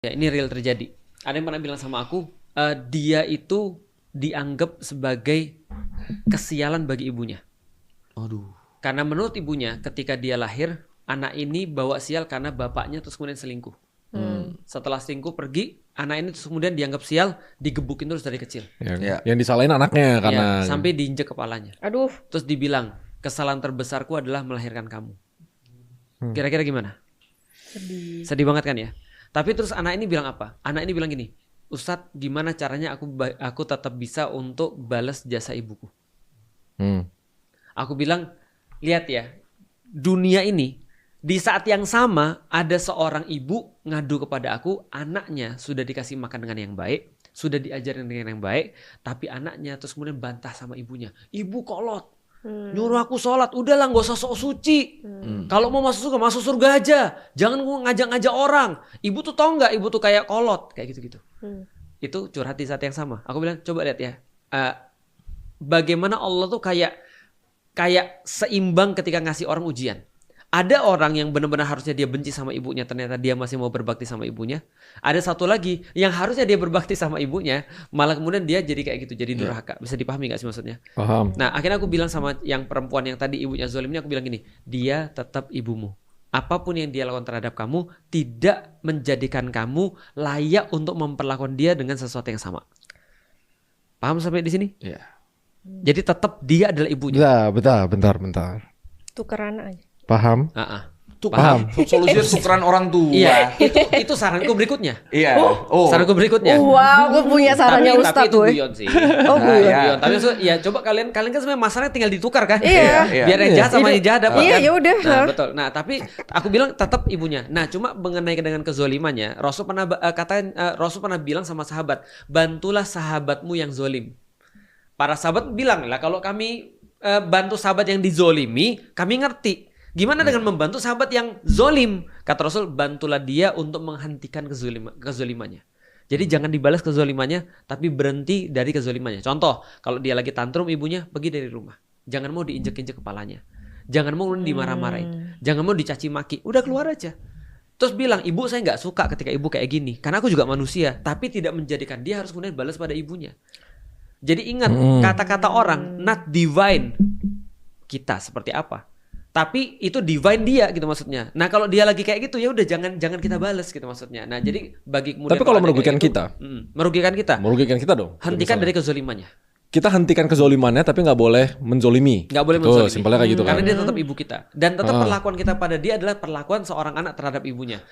Ya, ini real terjadi. Ada yang pernah bilang sama aku, dia itu dianggap sebagai kesialan bagi ibunya. Aduh. Karena menurut ibunya, ketika dia lahir, anak ini bawa sial karena bapaknya terus kemudian selingkuh. Setelah selingkuh pergi, anak ini terus kemudian dianggap sial, digebukin terus dari kecil. Yang disalahin anaknya karena Sampai diinjek kepalanya. Aduh. Terus dibilang, kesalahan terbesarku adalah melahirkan kamu. Kira-kira gimana? Sedih banget kan ya? Tapi terus anak ini bilang apa? Anak ini bilang gini, Ustadz, gimana caranya aku tetap bisa untuk balas jasa ibuku? Aku bilang, lihat ya, dunia ini di saat yang sama ada seorang ibu ngadu kepada aku, anaknya sudah dikasih makan dengan yang baik, sudah diajarin dengan yang baik, tapi anaknya terus kemudian bantah sama ibunya. Ibu kolot. Nyuruh aku sholat, udahlah gak usah sok suci. Kalau mau masuk surga aja. Jangan ngajak-ngajak orang. Ibu tuh tau gak, ibu tuh kayak kolot. Kayak gitu-gitu. Itu curhat di saat yang sama. Aku bilang, coba lihat ya. Bagaimana Allah tuh kayak seimbang ketika ngasih orang ujian. Ada orang yang benar-benar harusnya dia benci sama ibunya, ternyata dia masih mau berbakti sama ibunya. Ada satu lagi yang harusnya dia berbakti sama ibunya, malah kemudian dia jadi kayak gitu, jadi durhaka. Bisa dipahami gak sih maksudnya? Paham. Nah, akhirnya aku bilang sama yang perempuan yang tadi ibunya zolim ini, aku bilang gini, dia tetap ibumu. Apapun yang dia lakukan terhadap kamu tidak menjadikan kamu layak untuk memperlakukan dia dengan sesuatu yang sama. Paham sampai di sini? Iya. Jadi tetap dia adalah ibunya. Bentar. Tukeran aja. Paham? Paham. Solusinya tukeran orang tua. Iya, itu saranku berikutnya. Iya. Saranku berikutnya. Wow, gue punya sarannya tapi Ustadz itu gue. guyon sih. Oh, guyon. Guyon. Tapi ya coba kalian kan sebenarnya masalahnya tinggal ditukar kan? Iya. Biar yang jahat sama yang jahat dapat Iya, kan? ya udah. Nah, betul. Nah, tapi aku bilang tetap ibunya. Nah, cuma mengenai dengan kezolimannya, Rasul pernah bilang sama sahabat, bantulah sahabatmu yang zolim. Para sahabat bilang lah, kalau kami bantu sahabat yang dizolimi, kami ngerti. Gimana dengan membantu sahabat yang zolim? Kata Rasul, bantulah dia untuk menghentikan kezolimannya. Jadi jangan dibalas kezolimannya, tapi berhenti dari kezolimannya. Contoh, kalau dia lagi tantrum ibunya, pergi dari rumah. Jangan mau diinjek-injek kepalanya. Jangan mau dimarah-marahin. Jangan mau dicaci maki. Udah keluar aja. Terus bilang, ibu saya gak suka ketika ibu kayak gini. Karena aku juga manusia. Tapi tidak menjadikan dia harus kemudian balas pada ibunya. Jadi ingat, kata-kata orang, not divine. Kita seperti apa? Tapi itu divine dia gitu maksudnya. Nah kalau dia lagi kayak gitu ya udah jangan kita balas gitu maksudnya. Nah jadi bagi kemudian. Tapi kalau merugikan kita, merugikan kita. Merugikan kita dong. Hentikan dari kezolimannya. Kita hentikan kezolimannya tapi nggak boleh menzolimi. Nggak boleh Betul, menzolimi. simpelnya kayak gitu kan. Karena dia tetap ibu kita. Dan tetap perlakuan kita pada dia adalah perlakuan seorang anak terhadap ibunya.